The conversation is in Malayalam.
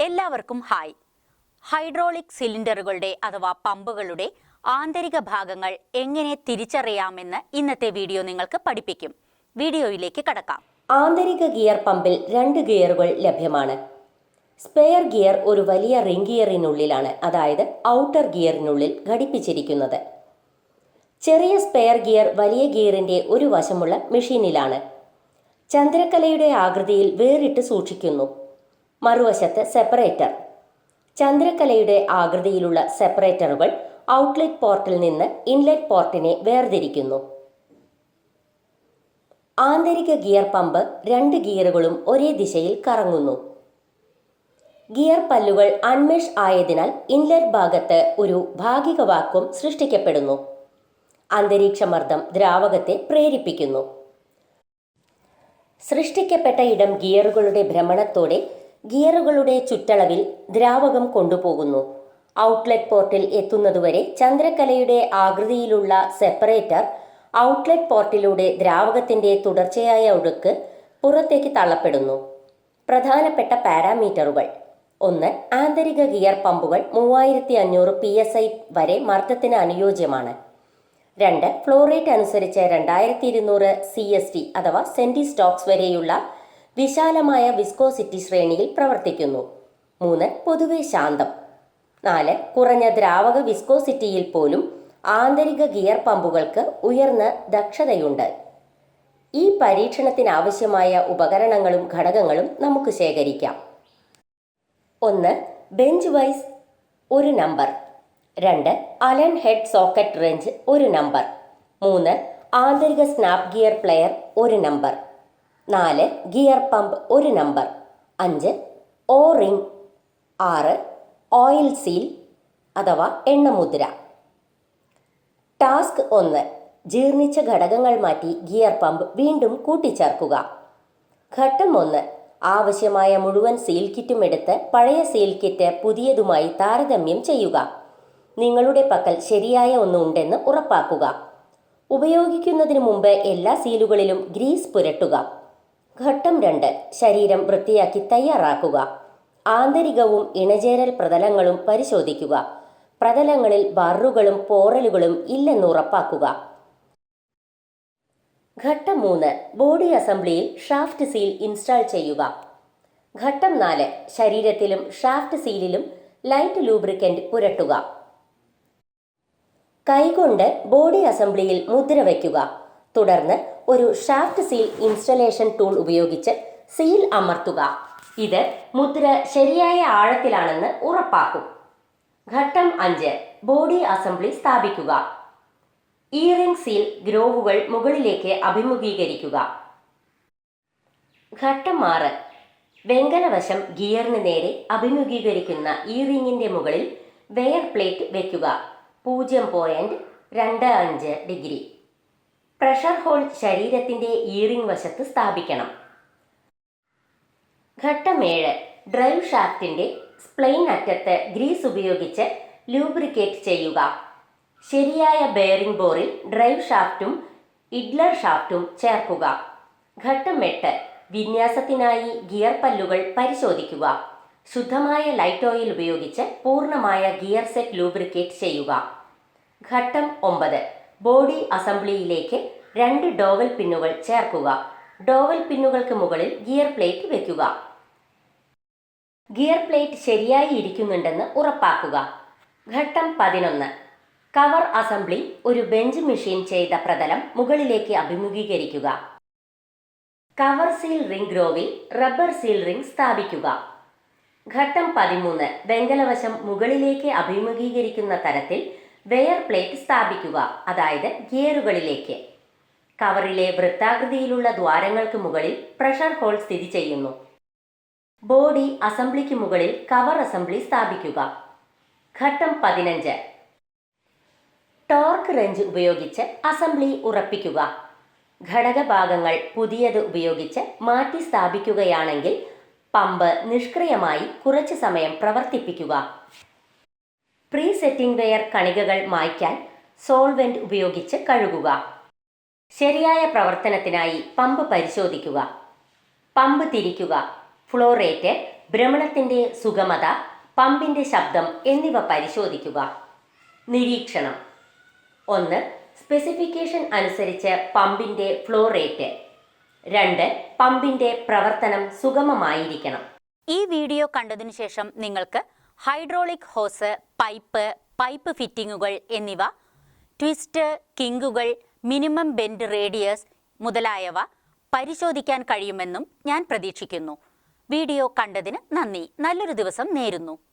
എല്ലാവർക്കും ഹായ്. ഹൈഡ്രോളിക് സിലിണ്ടറുകളുടെ അഥവാ പമ്പുകളുടെ ആന്തരിക ഭാഗങ്ങൾ എങ്ങനെ തിരിച്ചറിയാമെന്ന് ഇന്നത്തെ വീഡിയോ നിങ്ങൾക്ക് പഠിപ്പിക്കും. വീഡിയോയിലേക്ക് കടക്കാം. ആന്തരിക ഗിയർ പമ്പിൽ 2 ഗിയറുകൾ ലഭ്യമാണ്. സ്പെയർ ഗിയർ ഒരു വലിയ റിംഗ് ഗിയറിനുള്ളിലാണ്, അതായത് ഔട്ടർ ഗിയറിനുള്ളിൽ ഘടിപ്പിച്ചിരിക്കുന്നത്. ചെറിയ സ്പെയർ ഗിയർ വലിയ ഗിയറിന്റെ ഒരു വശമുള്ള മെഷീനിലാണ്. ചന്ദ്രക്കലയുടെ ആകൃതിയിൽ വേറിട്ട് സൂക്ഷിക്കുന്നു. മറുവശത്ത് സെപ്പറേറ്റർ. ചന്ദ്രക്കലയുടെ ആകൃതിയിലുള്ള സെപ്പറേറ്ററുകൾ ഔട്ട്ലെറ്റ് പോർട്ടിൽ നിന്ന് ഇൻലെറ്റ് പോർട്ടിനെ വേർതിരിക്കുന്നു. ആന്തരിക ഗിയർ പമ്പ് 2 ഗിയറുകളും ഒരേ ദിശയിൽ കറങ്ങുന്നു. ഗിയർ പല്ലുകൾ അൺമെഷ് ആയതിനാൽ ഇൻലെറ്റ് ഭാഗത്ത് ഒരു ഭാഗിക വാക്വം സൃഷ്ടിക്കപ്പെടുന്നു. അന്തരീക്ഷമർദ്ദം ദ്രാവകത്തെ പ്രേരിപ്പിക്കുന്നു. സൃഷ്ടിക്കപ്പെട്ട ഇടം ഗിയറുകളുടെ ഭ്രമണത്തോടെ ഗിയറുകളുടെ ചുറ്റളവിൽ ദ്രാവകം കൊണ്ടുപോകുന്നു. ഔട്ട്ലെറ്റ് പോർട്ടിൽ എത്തുന്നതുവരെ ചന്ദ്രക്കലയുടെ ആകൃതിയിലുള്ള സെപ്പറേറ്റർ ഔട്ട്ലെറ്റ് പോർട്ടിലൂടെ ദ്രാവകത്തിന്റെ തുടർച്ചയായ ഒഴുക്ക് പുറത്തേക്ക് തള്ളപ്പെടുന്നു. പ്രധാനപ്പെട്ട പാരാമീറ്ററുകൾ: 1. ആന്തരിക ഗിയർ പമ്പുകൾ 3500 PSI വരെ മർദ്ദത്തിന് അനുയോജ്യമാണ്. 2. ഫ്ലോ റേറ്റ് അനുസരിച്ച് 2200 CST അഥവാ സെന്റി സ്റ്റോക്സ് വരെയുള്ള വിശാലമായ വിസ്കോസിറ്റി ശ്രേണിയിൽ പ്രവർത്തിക്കുന്നു. 3. പൊതുവെ ശാന്തം. 4. കുറഞ്ഞ ദ്രാവക വിസ്കോസിറ്റിയിൽ പോലും ആന്തരിക ഗിയർ പമ്പുകൾക്ക് ഉയർന്ന ദക്ഷതയുണ്ട്. ഈ പരീക്ഷണത്തിനാവശ്യമായ ഉപകരണങ്ങളും ഘടകങ്ങളും നമുക്ക് ശേഖരിക്കാം. 1. Bench vice 1 number. 2. Allen head socket wrench 1 number. 3. ആന്തരിക snap gear plier 1 number. 4. Gear pump 1 number. 5. O ring. 6. Oil seal അഥവാ എണ്ണമുദ്ര. ടാസ്ക് 1. ജീർണിച്ച ഘടകങ്ങൾ മാറ്റി ഗിയർ പമ്പ് വീണ്ടും കൂട്ടിച്ചേർക്കുക. ഘട്ടം 1. ആവശ്യമായ മുഴുവൻ സീൽ കിറ്റും എടുത്ത് പഴയ സീൽ കിറ്റ് പുതിയതുമായി താരതമ്യം ചെയ്യുക. നിങ്ങളുടെ പക്കൽ ശരിയായ ഒന്ന് ഉണ്ടെന്ന് ഉറപ്പാക്കുക. ഉപയോഗിക്കുന്നതിന് മുമ്പ് എല്ലാ സീലുകളിലും ഗ്രീസ് പുരട്ടുക. ഘട്ടം 2. ശരീരം വൃത്തിയാക്കി തയ്യാറാക്കുക. ആന്തരികവും ഇണചേരൽ പ്രതലങ്ങളും പരിശോധിക്കുക. പ്രതലങ്ങളിൽ ബറുകളും പോറലുകളും ഇല്ലെന്ന് ഉറപ്പാക്കുക. ഘട്ടം 3. ബോഡി അസംബ്ലിയിൽ ഷാഫ്റ്റ് സീൽ ഇൻസ്റ്റാൾ ചെയ്യുക. ഘട്ടം 4. ശരീരത്തിലും ഷാഫ്റ്റ് സീലിലും ലൈറ്റ് ലൂബ്രിക്കന്റ് പുരട്ടുക. കൈകൊണ്ട് ബോഡി അസംബ്ലിയിൽ മുദ്ര വയ്ക്കുക. തുടർന്ന് ഒരു ഷാഫ്റ്റ് സീൽ ഇൻസ്റ്റലേഷൻ ടൂൾ ഉപയോഗിച്ച് സീൽ അമർത്തുക. ഇത് മുദ്ര ശരിയായ ആഴത്തിലാണെന്ന് ഉറപ്പാക്കും. ഘട്ടം 5. ബോഡി അസംബ്ലി സ്ഥാപിക്കുക. ഇയറിംഗ് സീൽ ഗ്രോവുകൾ മുകളിലേക്ക് അഭിമുഖീകരിക്കുക. ഘട്ടം 6. വെങ്കലവശം ഗിയറിന് നേരെ അഭിമുഖീകരിക്കുന്ന ഇയറിംഗിന്റെ മുകളിൽ വെയർ പ്ലേറ്റ് വയ്ക്കുക. 0.25 ഡിഗ്രി. പ്രഷർ ഹോൾ ശരീരത്തിന്റെ ഇയറിംഗ് വശത്ത് സ്ഥാപിക്കണം. ഘട്ടം 7. ഡ്രൈവ് ഷാഫ്റ്റിന്റെ സ്പ്ലെയിൻ അറ്റത്ത് ഗ്രീസ് ഉപയോഗിച്ച് ലൂബ്രിക്കേറ്റ് ചെയ്യുക. ശരിയായ ബെയറിംഗ് ബോറിൽ ഡ്രൈവ് ഷാഫ്റ്റും ഇഡ്ലർ ഷാഫ്റ്റും ചേർക്കുക. ഘട്ടം 8. വിന്യാസത്തിനായി ഗിയർ പല്ലുകൾ പരിശോധിക്കുക. ശുദ്ധമായ ലൈറ്റ് ഓയിൽ ഉപയോഗിച്ച് പൂർണ്ണമായ ഗിയർ സെറ്റ് ലൂബ്രിക്കേറ്റ് ചെയ്യുക. ഘട്ടം 9. ബോഡി അസംബ്ലിയിലേക്ക് 2 ഡോവൽ പിന്നുകൾ ചേർക്കുക. ഡോവൽ പിന്നുകൾക്ക് മുകളിൽ ഗിയർ പ്ലേറ്റ് വയ്ക്കുക. ഗിയർ പ്ലേറ്റ് ശരിയായി ഇരിക്കുന്നുണ്ടെന്ന് ഉറപ്പാക്കുക. ഘട്ടം 11. കവർ അസംബ്ലി ഒരു ബെഞ്ച് മെഷീൻ ചെയ്ത പ്രതലം മുകളിലേക്ക് അഭിമുഖീകരിക്കുക. കവർ സീൽ റിംഗ് ഗ്രോവിൽ റബ്ബർ സീൽ റിംഗ് സ്ഥാപിക്കുക. ഘട്ടം 13. വെങ്കലവശം മുകളിലേക്ക് അഭിമുഖീകരിക്കുന്ന തരത്തിൽ വെയർ പ്ലേറ്റ് സ്ഥാപിക്കുക, അതായത് ഗിയറുകളിലേക്ക്. കവറിലെ വൃത്താകൃതിയിലുള്ള ദ്വാരങ്ങൾക്ക് മുകളിൽ പ്രഷർ ഹോൾ സ്ഥിതി ചെയ്യുന്നു. ബോഡി അസംബ്ലിക്ക് മുകളിൽ കവർ അസംബ്ലി സ്ഥാപിക്കുക. ഘട്ടം 15. ടോർക്ക് റെഞ്ച് ഉപയോഗിച്ച് അസംബ്ലി ഉറപ്പിക്കുക. ഘടകഭാഗങ്ങൾ പുതിയത് ഉപയോഗിച്ച് മാറ്റി സ്ഥാപിക്കുകയാണെങ്കിൽ പമ്പ് നിഷ്ക്രിയമായി കുറച്ചു സമയം പ്രവർത്തിപ്പിക്കുക. പ്രീ സെറ്റിംഗ് വെയർ കണികകൾ മായ്ക്കാൻ സോൾവെന്റ് ഉപയോഗിച്ച് കഴുകുക. ശരിയായ പ്രവർത്തനത്തിനായി പമ്പ് പരിശോധിക്കുക. പമ്പ് തിരിക്കുക. ഫ്ലോ റേറ്റ് ഭ്രമണത്തിന്റെ സുഗമത, പമ്പിന്റെ ശബ്ദം എന്നിവ പരിശോധിക്കുക. നിരീക്ഷണം: 1. സ്പെസിഫിക്കേഷൻ അനുസരിച്ച് പമ്പിന്റെ ഫ്ലോ റേറ്റ്. 2. പമ്പിന്റെ പ്രവർത്തനം സുഗമമായിരിക്കണം. ഈ വീഡിയോ കണ്ടതിനു ശേഷം നിങ്ങൾക്ക് ഹൈഡ്രോളിക് ഹോസ്, പൈപ്പ് ഫിറ്റിങ്ങുകൾ എന്നിവ, ട്വിസ്റ്റ്, കിങ്കുകൾ, മിനിമം ബെൻഡ് റേഡിയസ് മുതലായവ പരിശോധിക്കാൻ കഴിയുമെന്നും ഞാൻ പ്രതീക്ഷിക്കുന്നു. വീഡിയോ കണ്ടതിന് നന്ദി. നല്ലൊരു ദിവസം നേരുന്നു.